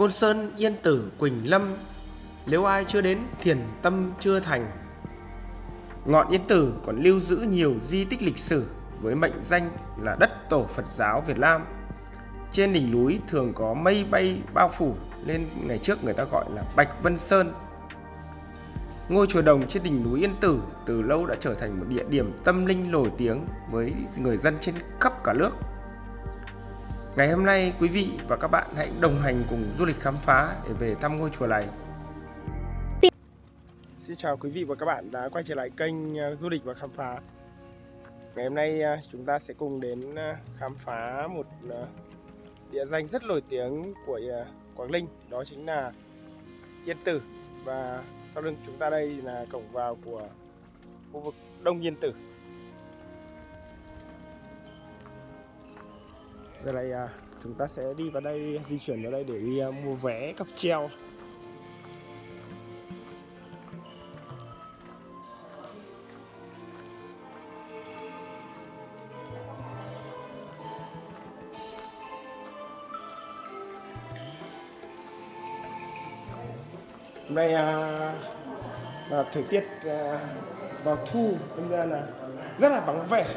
Côn Sơn, Yên Tử, Quỳnh Lâm, nếu ai chưa đến thiền tâm chưa thành. Ngọn Yên Tử còn lưu giữ nhiều di tích lịch sử với mệnh danh là đất tổ Phật giáo Việt Nam. Trên đỉnh núi thường có mây bay bao phủ nên ngày trước người ta gọi là Bạch Vân Sơn. Ngôi chùa đồng trên đỉnh núi Yên Tử từ lâu đã trở thành một địa điểm tâm linh nổi tiếng với người dân trên khắp cả nước. Ngày hôm nay quý vị và các bạn hãy đồng hành cùng du lịch khám phá để về thăm ngôi chùa này. Xin chào quý vị và các bạn đã quay trở lại kênh du lịch và khám phá. Ngày hôm nay chúng ta sẽ cùng đến khám phá một địa danh rất nổi tiếng của Quảng Ninh, đó chính là Yên Tử. Và sau lưng chúng ta đây là cổng vào của khu vực Đông Yên Tử. Giờ này chúng ta sẽ đi vào đây, di chuyển vào đây để đi mua vé cáp treo. Hôm nay là thời tiết vào thu, nên ra là rất là vắng vẻ.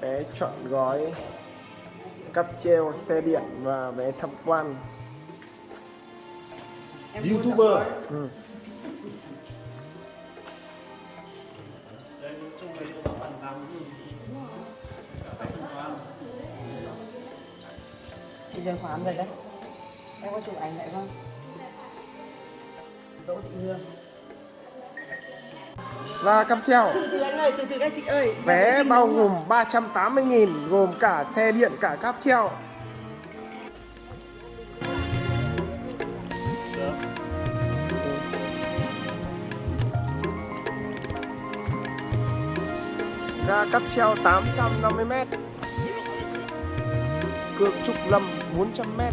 Vé chọn gói cáp treo xe điện và vé tham quan YouTuber. Chị Trần Khoán rồi đấy. Em có chụp ảnh lại không? Đỗ Thị Hương. Và cáp treo. Từ anh ơi, từ các chị ơi. Vé bao gồm 380.000, gồm cả xe điện cả cáp treo. Ga cáp treo 850m, cước Trúc Lâm 400m.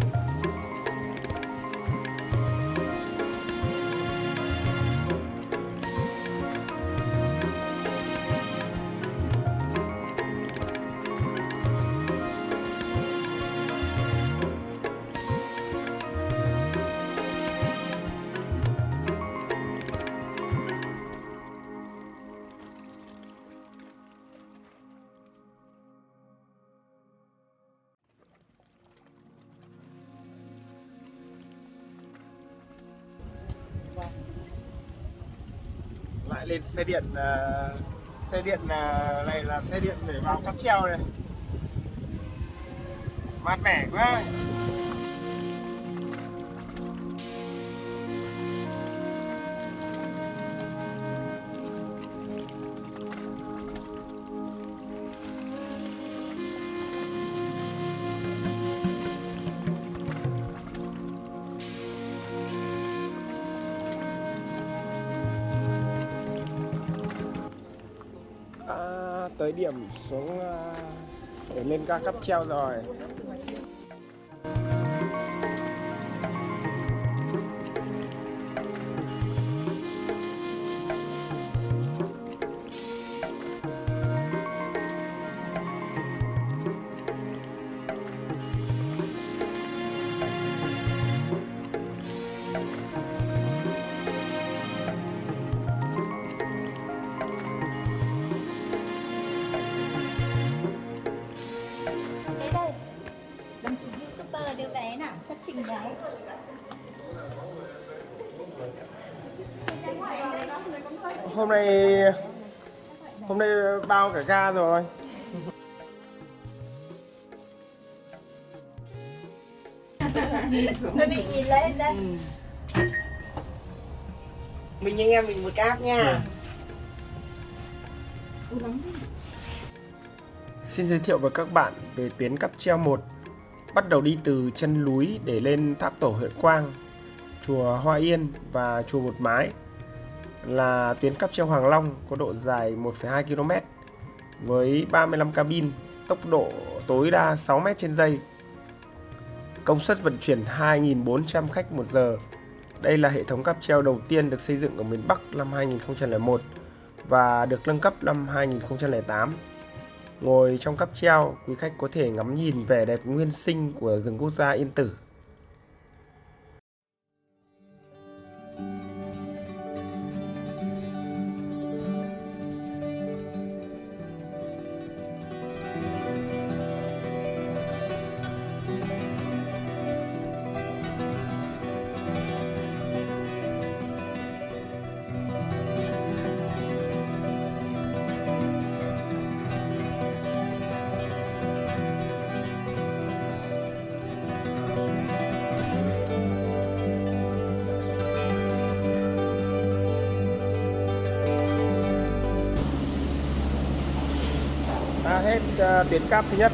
Lại lên xe điện, này là xe điện để vào cáp treo này, mát mẻ quá. Tới điểm xuống để lên ga cáp treo rồi. Đưa vé nào, xuất trình vé. Hôm nay bao cả ga rồi. Tôi bị nhìn lên đây. Mình anh em mình một cáp nha. Xin giới thiệu với các bạn về tuyến cáp treo 1. Bắt đầu đi từ chân núi để lên tháp tổ Huệ Quang, chùa Hoa Yên và chùa Một Mái là tuyến cáp treo Hoàng Long có độ dài 1,2 km với 35 cabin, tốc độ tối đa 6 m trên giây. Công suất vận chuyển 2.400 khách một giờ, Đây là hệ thống cáp treo đầu tiên được xây dựng ở miền Bắc năm 2001 và được nâng cấp năm 2008. Ngồi trong cáp treo, quý khách có thể ngắm nhìn vẻ đẹp nguyên sinh của rừng quốc gia Yên Tử. Hết tuyến cáp thứ nhất,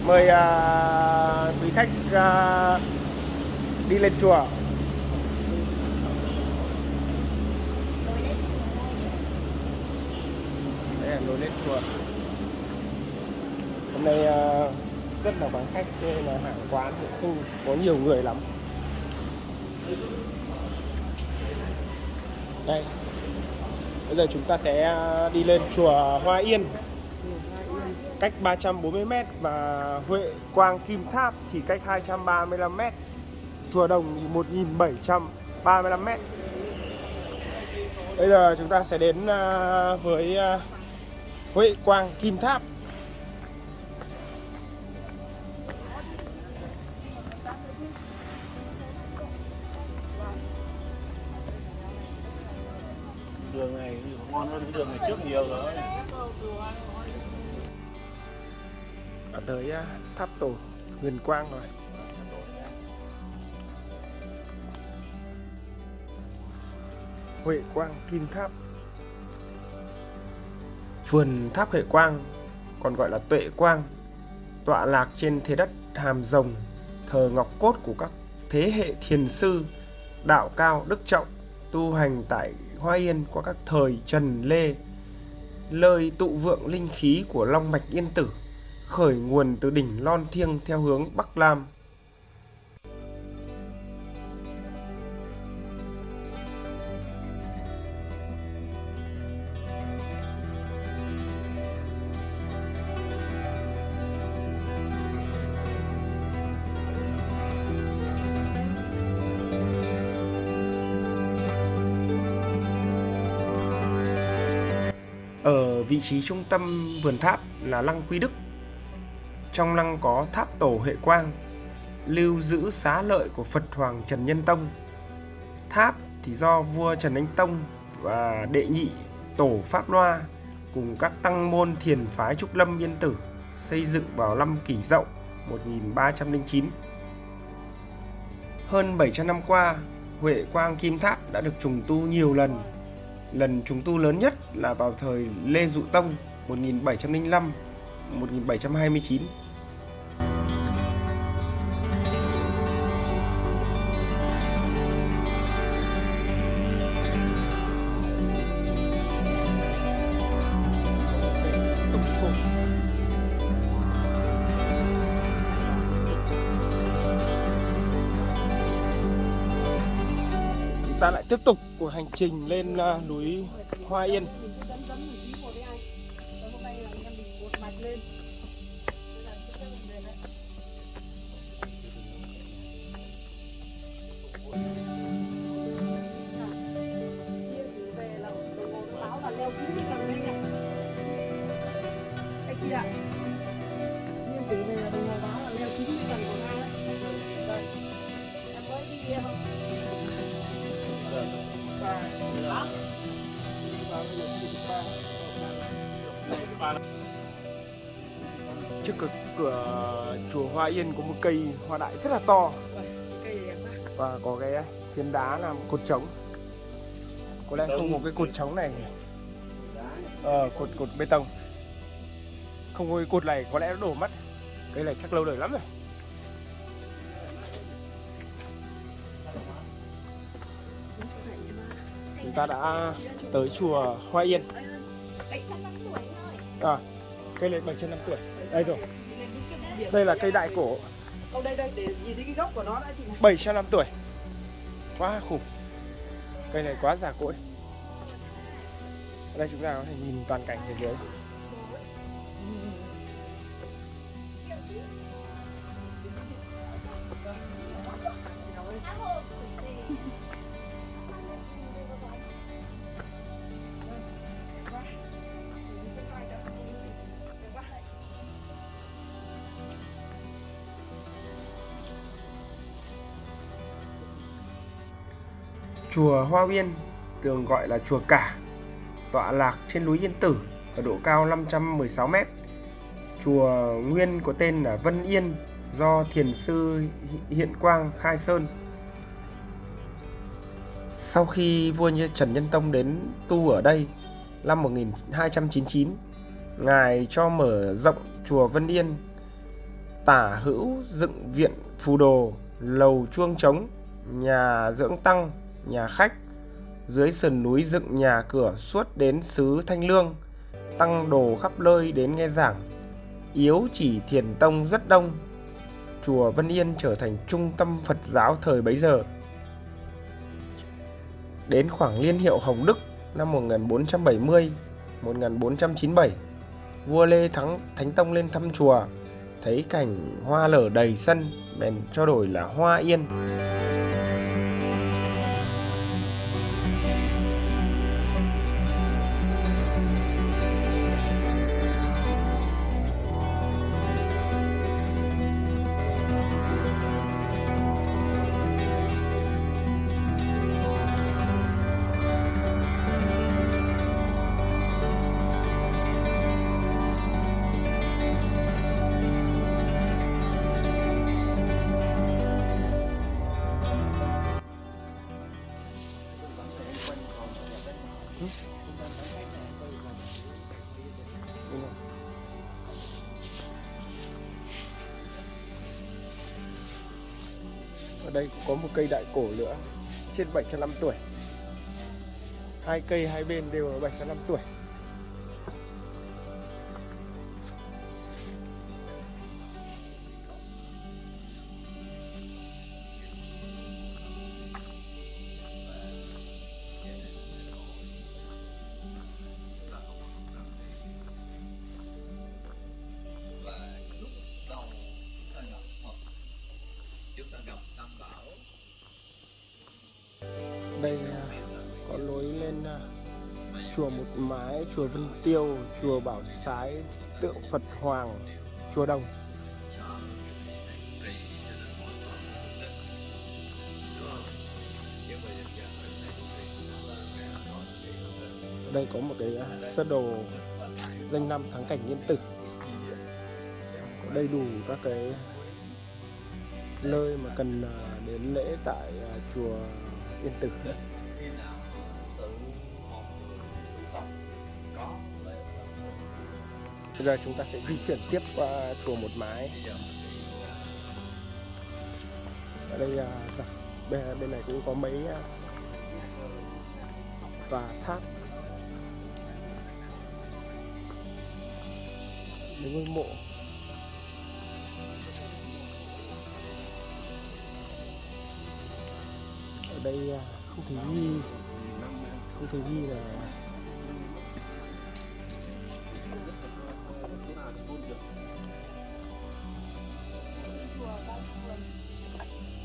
mời quý khách đi lên chùa. Đây là lối lên chùa. Hôm nay rất là vắng khách nên là hàng quán cũng không có nhiều người lắm. Đây, bây giờ chúng ta sẽ đi lên chùa Hoa Yên, cách 340m, và Huệ Quang Kim Tháp thì cách 235m, Chùa Đồng thì 1735m. Bây giờ chúng ta sẽ đến với Huệ Quang Kim Tháp. Đường này ngon hơn cái đường này trước nhiều rồi. Đã tới tháp tổ Huyền Quang rồi. Huệ Quang Kim Tháp. Vườn tháp Huệ Quang, còn gọi là Tuệ Quang, tọa lạc trên thế đất Hàm Rồng, thờ ngọc cốt của các thế hệ thiền sư đạo cao đức trọng tu hành tại Hoa Yên qua các thời Trần Lê, nơi tụ vượng linh khí của Long mạch Yên Tử, khởi nguồn từ đỉnh Lon Thiêng theo hướng Bắc Nam. Ở vị trí trung tâm vườn tháp là lăng Quy Đức. Trong lăng có tháp tổ Huệ Quang, lưu giữ xá lợi của Phật Hoàng Trần Nhân Tông. Tháp thì do vua Trần Anh Tông và đệ nhị tổ Pháp Loa cùng các tăng môn thiền phái Trúc Lâm Yên Tử xây dựng vào năm Kỷ Dậu 1309. Hơn 700 năm qua, Huệ Quang Kim Tháp đã được trùng tu nhiều lần. Lần trùng tu lớn nhất là vào thời Lê Dụ Tông 1705-1729. Ta lại tiếp tục cuộc hành trình lên núi Hoa Yên. Trước cửa chùa Hoa Yên có một cây hoa đại rất là to và có cái phiến đá làm cột trống. Có lẽ không có cái cột trống này, cột bê tông. Không có cái cột này có lẽ nó đổ mất. Cây này chắc lâu đời lắm rồi. Chúng ta đã tới chùa Hoa Yên. Cây này 700 năm tuổi. Đây rồi. Đây là cây đại cổ. Đây để nhìn thấy cái gốc của nó đã chị này. 700 năm tuổi. Quá khủng. Cây này quá già cỗi. Ở đây chúng ta có thể nhìn toàn cảnh phía dưới. Chùa Hoa Uyên, thường gọi là chùa Cả, tọa lạc trên núi Yên Tử ở độ cao 516 m. Chùa nguyên có tên là Vân Yên do thiền sư Hiện Quang khai sơn. Sau khi vua Trần Nhân Tông đến tu ở đây năm 1299, ngài cho mở rộng chùa Vân Yên, tả hữu dựng viện phù đồ, lầu chuông trống, nhà dưỡng tăng, nhà khách. Dưới sườn núi dựng nhà cửa suốt đến xứ Thanh Lương, tăng đồ khắp nơi đến nghe giảng. Yếu chỉ thiền tông rất đông. Chùa Vân Yên trở thành trung tâm Phật giáo thời bấy giờ. Đến khoảng Liên Hiệu Hồng Đức năm 1470-1497, vua Lê Thánh Tông lên thăm chùa, thấy cảnh hoa nở đầy sân, bèn cho đổi là Hoa Yên. Ở đây có một cây đại cổ nữa trên 700 năm tuổi. Hai cây hai bên đều là 700 năm tuổi. Đây có lối lên chùa Một Mái, chùa Vân Tiêu, chùa Bảo Sái, tượng Phật Hoàng, chùa Đồng. Ở đây có một cái sơ đồ danh năm thắng cảnh Yên Tử, có đầy đủ các cái nơi mà cần đến lễ tại chùa Yên Tử. Bây giờ chúng ta sẽ di chuyển tiếp qua chùa Một Mái. Ở đây bên này cũng có mấy tòa tháp, những ngôi mộ. Ở đây không thể ghi là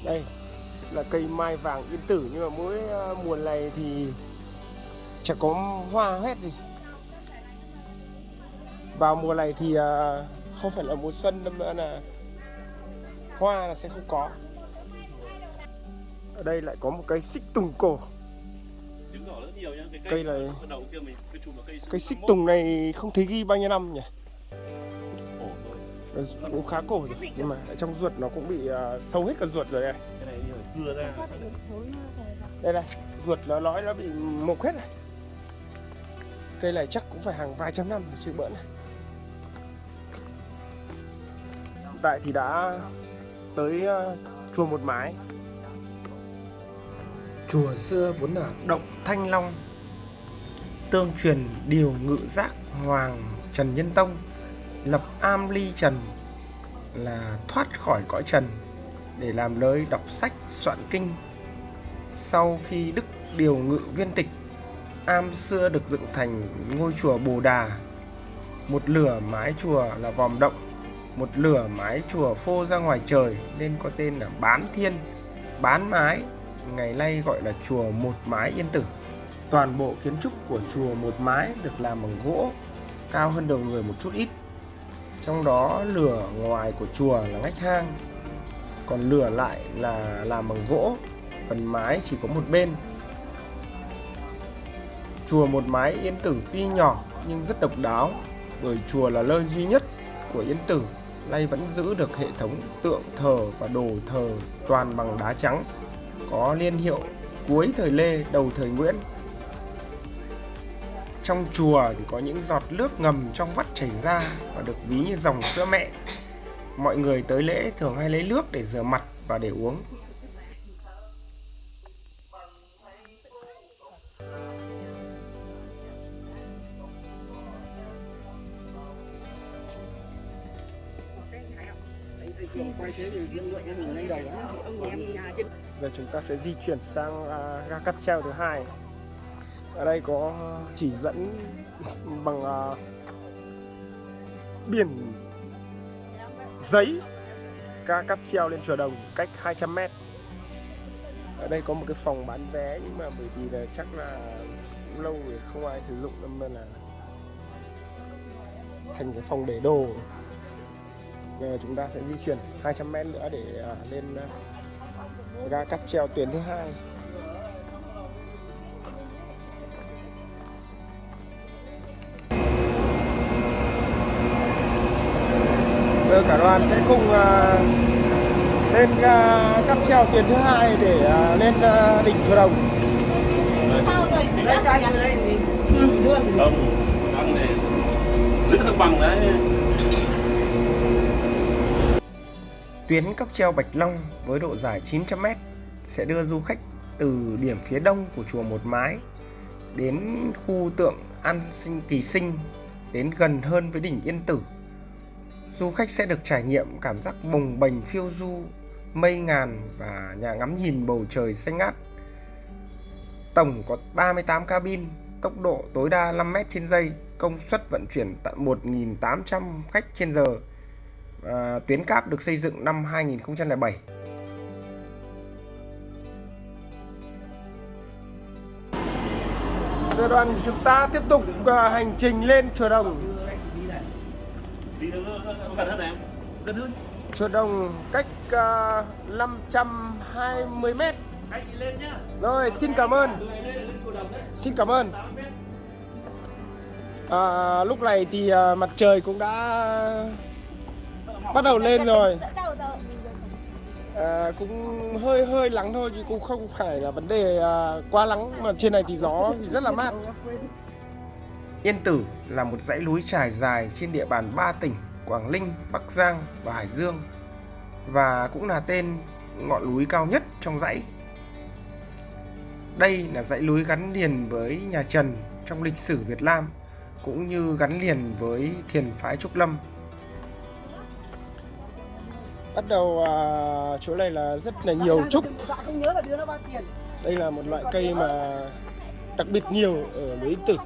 đây là cây mai vàng Yên Tử, nhưng mà mỗi mùa này thì chẳng có hoa hết gì. Vào mùa này thì không phải là mùa xuân nữa, là hoa là sẽ không có. Ở đây lại có một cây xích tùng cổ. Cây này, cây xích tùng này không thấy ghi bao nhiêu năm nhỉ? Cũng khá cổ rồi, nhưng mà ở trong ruột nó cũng bị sâu hết cả ruột rồi này. Đây này, ruột nó nói nó bị mục hết này. Cây này chắc cũng phải hàng vài trăm năm chứ bỡn này. Hiện tại thì đã tới chùa Một Mái. Chùa xưa vốn là động Thanh Long, tương truyền điều ngự giác Hoàng Trần Nhân Tông lập am ly trần, là thoát khỏi cõi trần để làm nơi đọc sách soạn kinh. Sau khi Đức điều ngự viên tịch, am xưa được dựng thành ngôi chùa Bồ Đà. Một lửa mái chùa là vòm động, một lửa mái chùa phô ra ngoài trời nên có tên là Bán Thiên, Bán Mái, ngày nay gọi là chùa Một Mái Yên Tử. Toàn bộ kiến trúc của chùa Một Mái được làm bằng gỗ, cao hơn đầu người một chút ít. Trong đó lửa ngoài của chùa là ngách hang, còn lửa lại là làm bằng gỗ, phần mái chỉ có một bên. Chùa Một Mái Yên Tử tuy nhỏ nhưng rất độc đáo, bởi chùa là nơi duy nhất của Yên Tử nay vẫn giữ được hệ thống tượng thờ và đồ thờ toàn bằng đá trắng, có niên hiệu cuối thời Lê đầu thời Nguyễn. Trong chùa thì có những giọt nước ngầm trong vắt chảy ra và được ví như dòng sữa mẹ. Mọi người tới lễ thường hay lấy nước để rửa mặt và để uống. Giờ chúng ta sẽ di chuyển sang ga cáp treo thứ hai. Ở đây có chỉ dẫn bằng biển giấy ga cáp treo lên chùa Đồng cách 200 m. Ở đây có một cái phòng bán vé nhưng mà bởi vì là chắc là lâu rồi không ai sử dụng nên là thành cái phòng để đồ. Giờ chúng ta sẽ di chuyển 200 m nữa để lên ga cáp treo tuyến thứ hai. Giờ cả đoàn sẽ cùng lên ga cáp treo tuyến thứ hai để lên đỉnh chùa Đồng. Sao rồi giữ Đây cho anh nhỉ? đây thì chỉ luôn. Không, ăn này giữ thăng bằng đấy. Tuyến cáp treo Bạch Long với độ dài 900 m sẽ đưa du khách từ điểm phía đông của chùa Một Mái đến khu tượng An Sinh Kỳ Sinh, đến gần hơn với đỉnh Yên Tử. Du khách sẽ được trải nghiệm cảm giác bồng bềnh phiêu du, mây ngàn và nhà ngắm nhìn bầu trời xanh ngát. Tổng có 38 cabin, tốc độ tối đa 5 m trên giây, công suất vận chuyển tận 1.800 khách trên giờ. Tuyến cáp được xây dựng năm 2007. Sư đoàn của chúng ta tiếp tục hành trình lên chùa Đồng. Đi được gần hơn em. Gần hơn. Chùa Đồng cách 520 m. Anh chị lên nhá. Rồi, xin cảm ơn. Xin cảm ơn. Lúc này thì mặt trời cũng đã bắt đầu lên rồi. Cũng hơi nắng thôi chứ cũng không phải là vấn đề quá nắng, mà trên này thì gió thì rất là mát. Yên Tử là một dãy núi trải dài trên địa bàn 3 tỉnh Quảng Ninh, Bắc Giang và Hải Dương, và cũng là tên ngọn núi cao nhất trong dãy. Đây là dãy núi gắn liền với nhà Trần trong lịch sử Việt Nam, cũng như gắn liền với thiền phái Trúc Lâm. Bắt đầu chỗ này là rất là nhiều trúc. Đây là một loại cây mà đặc biệt nhiều ở núi Yên Tử.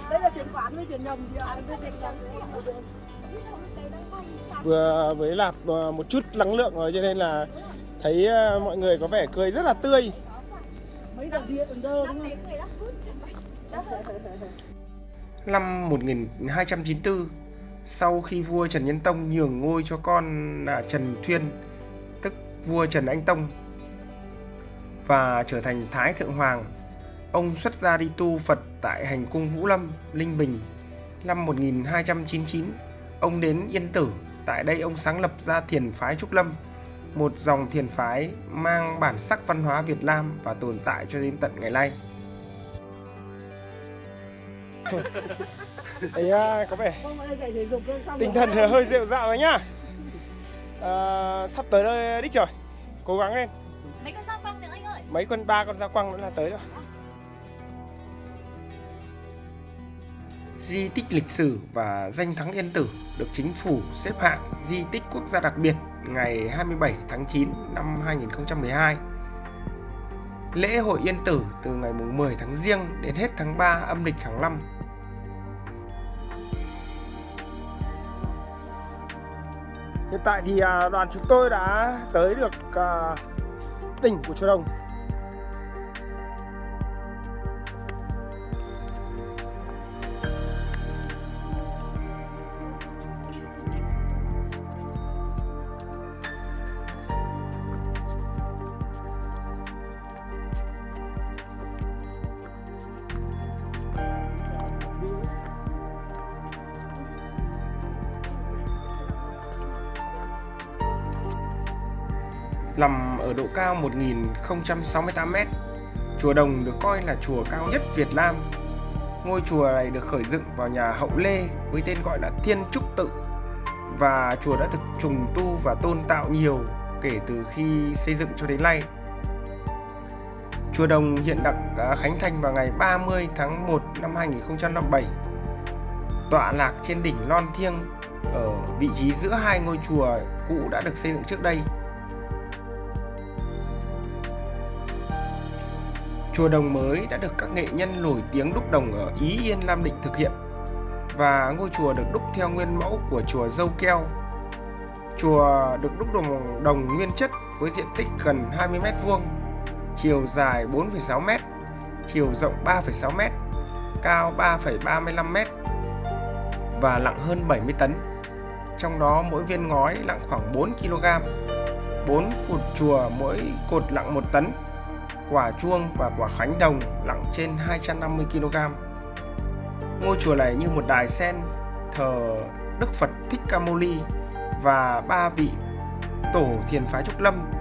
Đây là chuyển khoán với chuyển nhầm gì ạ? Vừa mới nạp một chút năng lượng rồi cho nên là thấy mọi người có vẻ cười rất là tươi. Mấy đồng bia từng đơ đúng không? Năm 1294, sau khi vua Trần Nhân Tông nhường ngôi cho con là Trần Thuyên, tức vua Trần Anh Tông, và trở thành Thái Thượng Hoàng, ông xuất gia đi tu Phật tại hành cung Vũ Lâm, Ninh Bình. Năm 1299, ông đến Yên Tử. Tại đây ông sáng lập ra thiền phái Trúc Lâm, một dòng thiền phái mang bản sắc văn hóa Việt Nam và tồn tại cho đến tận ngày nay. Đấy, có vẻ tinh thần hơi rệu rạo rồi nhá. Sắp tới đây đích rồi, cố gắng lên. Mấy con dao quăng nữa anh ơi. Mấy con 3 con dao quăng nữa là tới rồi. di tích lịch sử và danh thắng Yên Tử được chính phủ xếp hạng di tích quốc gia đặc biệt ngày 27 tháng 9 năm 2012. Lễ hội Yên Tử từ ngày 10 tháng Giêng đến hết tháng 3 âm lịch hàng năm. Hiện tại thì đoàn chúng tôi đã tới được đỉnh của chùa Đồng. Nằm ở độ cao 1068m, chùa Đồng được coi là chùa cao nhất Việt Nam. Ngôi chùa này được khởi dựng vào nhà Hậu Lê với tên gọi là Thiên Trúc Tự, và chùa đã được trùng tu và tôn tạo nhiều kể từ khi xây dựng cho đến nay. Chùa Đồng hiện được khánh thành vào ngày 30 tháng 1 năm 2007, tọa lạc trên đỉnh Lon Thiêng ở vị trí giữa hai ngôi chùa cũ đã được xây dựng trước đây. Chùa Đồng mới đã được các nghệ nhân nổi tiếng đúc đồng ở Ý Yên, Nam Định thực hiện, và ngôi chùa được đúc theo nguyên mẫu của chùa Dâu Keo. Chùa được đúc đồng nguyên chất với diện tích gần 20m², chiều dài 4,6m, chiều rộng 3,6m, cao 3,35m và nặng hơn 70 tấn. Trong đó mỗi viên ngói nặng khoảng 4 kg, 4 cột chùa mỗi cột nặng 1 tấn. Quả chuông và quả khánh đồng nặng trên 250 kg. Ngôi chùa này như một đài sen thờ Đức Phật Thích Ca Mâu Ni và 3 vị tổ thiền phái Trúc Lâm.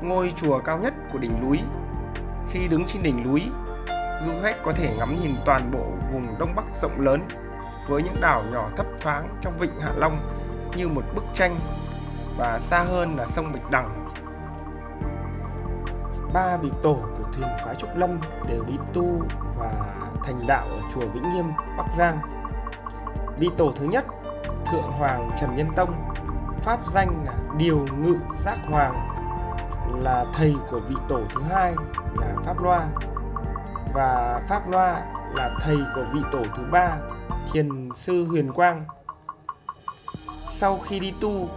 Ngôi chùa cao nhất của đỉnh núi. Khi đứng trên đỉnh núi, du khách có thể ngắm nhìn toàn bộ vùng Đông Bắc rộng lớn với những đảo nhỏ thấp thoáng trong vịnh Hạ Long như một bức tranh, và xa hơn là sông Bạch Đằng. 3 vị tổ của thiền phái Trúc Lâm đều đi tu và thành đạo ở chùa Vĩnh Nghiêm, Bắc Giang. Vị tổ thứ nhất, Thượng Hoàng Trần Nhân Tông, pháp danh là Điều Ngự Giác Hoàng, là thầy của vị tổ thứ hai là Pháp Loa, và Pháp Loa là thầy của vị tổ thứ ba, Thiền sư Huyền Quang. Sau khi đi tu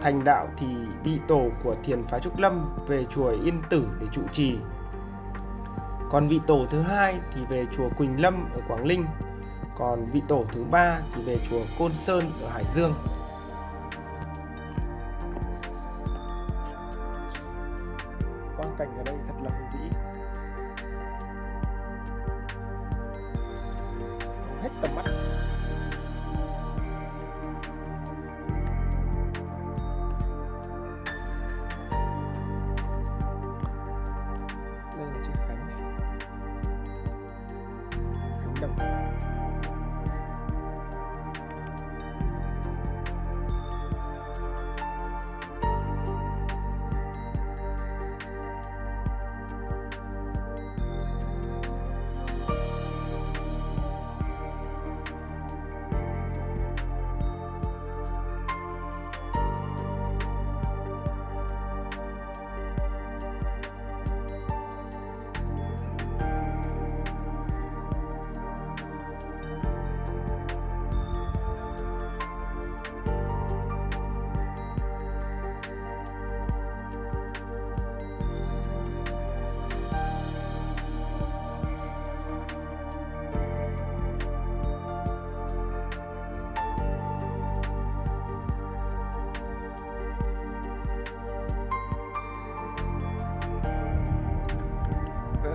thành đạo thì vị tổ của thiền phái Trúc Lâm về chùa Yên Tử để trụ trì. Còn vị tổ thứ hai thì về chùa Quỳnh Lâm ở Quảng Ninh. Còn vị tổ thứ ba thì về chùa Côn Sơn ở Hải Dương. Quang cảnh ở đây thật là hùng vĩ, hết tầm mắt. Đây là chiếc khánh đồng.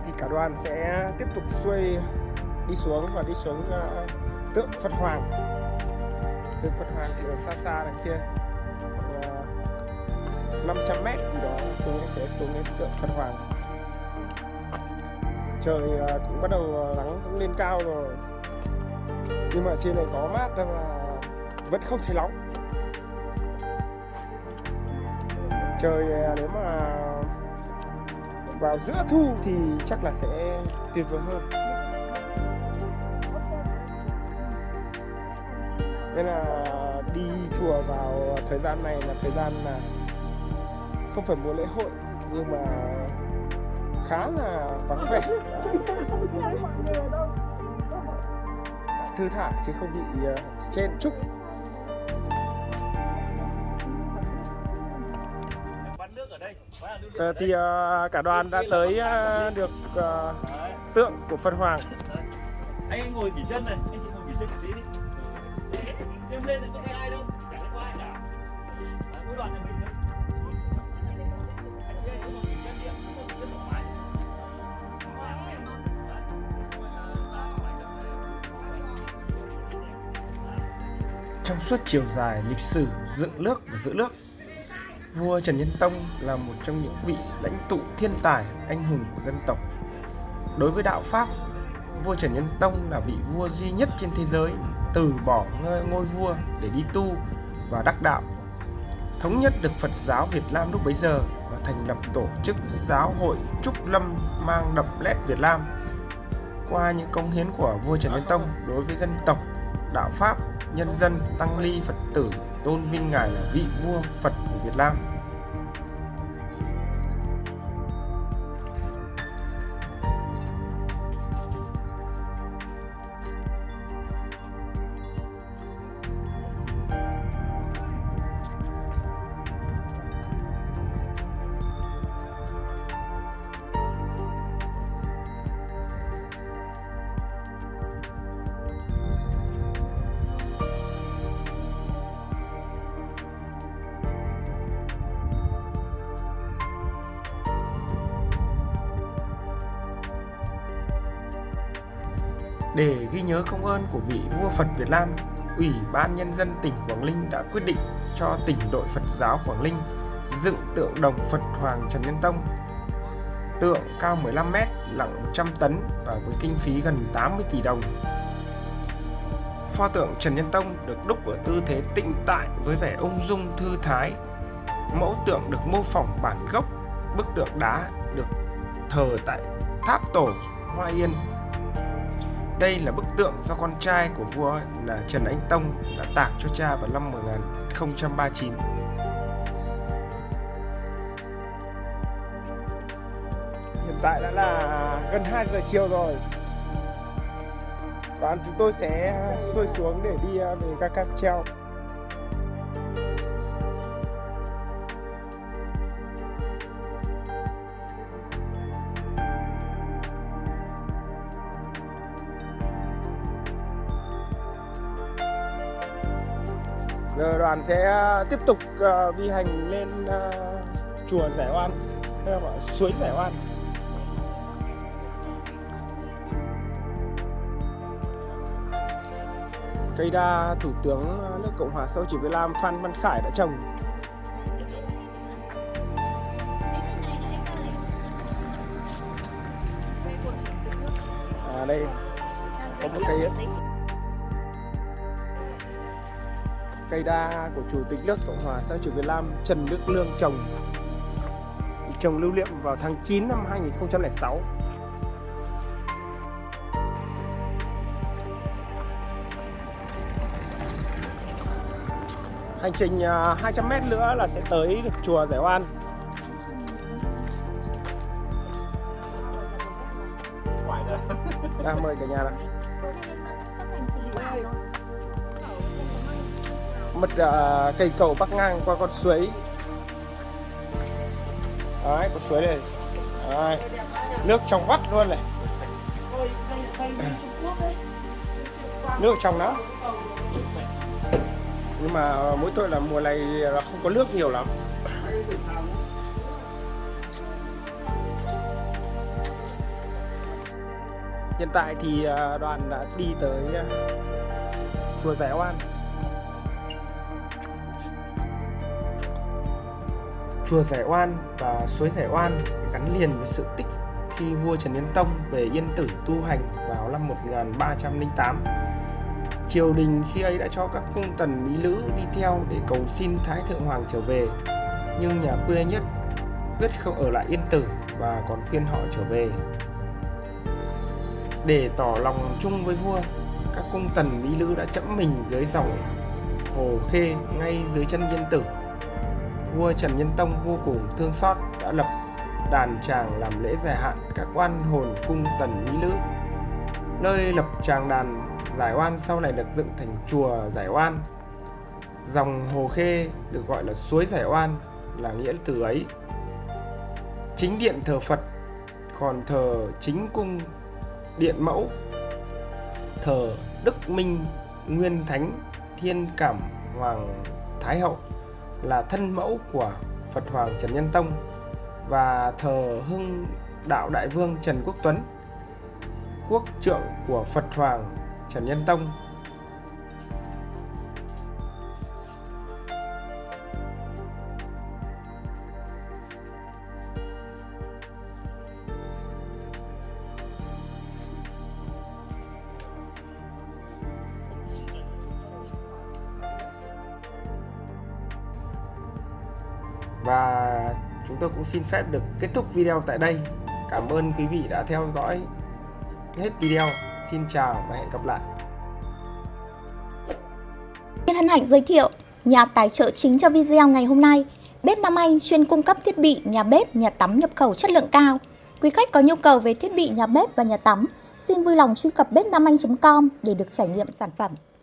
Thì cả đoàn sẽ tiếp tục xuôi đi xuống tượng Phật Hoàng. Tượng Phật Hoàng thì ở xa xa đằng kia, 500m gì đó sẽ xuống đến tượng Phật Hoàng. Trời cũng bắt đầu nắng cũng lên cao rồi, nhưng mà trên này gió mát mà vẫn không thấy nóng. Trời nếu mà vào giữa thu thì chắc là sẽ tuyệt vời hơn. Nên là đi chùa vào thời gian này là thời gian là không phải mùa lễ hội nhưng mà khá là vắng vẻ, thư thả chứ không bị chen chúc. Thì cả đoàn đã tới được tượng của Phật Hoàng. Anh ngồi nghỉ chân này, anh chị ngồi nghỉ chân một tí đi. Em lên thì có thấy ai đâu, chả thấy có ai cả. Mỗi đoàn nhà mình nữa. Anh chị ơi, có ngồi nghỉ chân đi ạ, không có thoải mái. Trong suốt chiều dài lịch sử dựng nước và giữ nước, vua Trần Nhân Tông là một trong những vị lãnh tụ thiên tài, anh hùng của dân tộc. Đối với đạo Pháp, vua Trần Nhân Tông là vị vua duy nhất trên thế giới từ bỏ ngôi vua để đi tu và đắc đạo, thống nhất được Phật giáo Việt Nam lúc bấy giờ và thành lập tổ chức giáo hội Trúc Lâm mang đậm nét Việt Nam. Qua những công hiến của vua Trần Nhân Tông đối với dân tộc, đạo Pháp, nhân dân, tăng ni, Phật tử tôn vinh ngài là vị vua Phật của Việt Nam. Để ghi nhớ công ơn của vị vua Phật Việt Nam, Ủy ban Nhân dân tỉnh Quảng Ninh đã quyết định cho tỉnh đội Phật giáo Quảng Ninh dựng tượng đồng Phật Hoàng Trần Nhân Tông. Tượng cao 15 m, nặng 100 tấn và với kinh phí gần 80 tỷ đồng. Pho tượng Trần Nhân Tông được đúc ở tư thế tĩnh tại với vẻ ung dung thư thái. Mẫu tượng được mô phỏng bản gốc. Bức tượng đá được thờ tại Tháp Tổ, Hoa Yên. Đây là bức tượng do con trai của vua là Trần Anh Tông đã tạc cho cha vào năm 1039. Hiện tại đã là gần 2 giờ chiều rồi. Và chúng tôi sẽ xuôi xuống để đi về ga cáp treo. Giờ đoàn sẽ tiếp tục vi hành lên chùa Giải Oan, suối Giải Oan. Cây đa Thủ tướng nước Cộng hòa xã hội chủ nghĩa Việt Nam Phan Văn Khải đã trồng. Đây có một cây đa của Chủ tịch nước Cộng hòa xã hội chủ nghĩa Việt Nam Trần Đức Lương trồng lưu niệm vào tháng 9 năm 2006. Hành trình 200 m nữa là sẽ tới được chùa Giải Oan. Mời cả nhà nào. Một cây cầu bắc ngang qua con suối. Đấy, con suối này. Đấy, nước trong vắt luôn này. Nước trong lắm. Nhưng mà mỗi tội là mùa này là không có nước nhiều lắm. Hiện tại thì đoàn đã đi tới chùa Giải Oan. Chùa Giải Oan và suối Giải Oan gắn liền với sự tích khi vua Trần Nhân Tông về Yên Tử tu hành vào năm 1308. Triều đình khi ấy đã cho các cung tần mỹ nữ đi theo để cầu xin Thái Thượng Hoàng trở về, nhưng nhà Khuê Nhất quyết không ở lại Yên Tử và còn khuyên họ trở về. Để tỏ lòng chung với vua, các cung tần mỹ nữ đã chẫm mình dưới dòng Hồ Khê ngay dưới chân Yên Tử, vua Trần Nhân Tông vô cùng thương xót đã lập đàn tràng làm lễ giải hạn các oan hồn cung tần mỹ nữ. Nơi lập tràng đàn giải oan sau này được dựng thành chùa giải oan. Dòng Hồ Khê được gọi là suối giải oan là nghĩa từ ấy. Chính điện thờ Phật, còn thờ chính cung Điện Mẫu, thờ Đức Minh Nguyên Thánh Thiên Cảm Hoàng Thái Hậu là thân mẫu của Phật Hoàng Trần Nhân Tông, và thờ Hưng Đạo Đại Vương Trần Quốc Tuấn, quốc trượng của Phật Hoàng Trần Nhân Tông. Và chúng tôi cũng xin phép được kết thúc video tại đây. Cảm ơn quý vị đã theo dõi hết video. Xin chào và hẹn gặp lại. Hân hạnh giới thiệu nhà tài trợ chính cho video ngày hôm nay, Bếp Nam Anh chuyên cung cấp thiết bị nhà bếp, nhà tắm nhập khẩu chất lượng cao. Quý khách có nhu cầu về thiết bị nhà bếp và nhà tắm, xin vui lòng truy cập bếp nam anh.com để được trải nghiệm sản phẩm.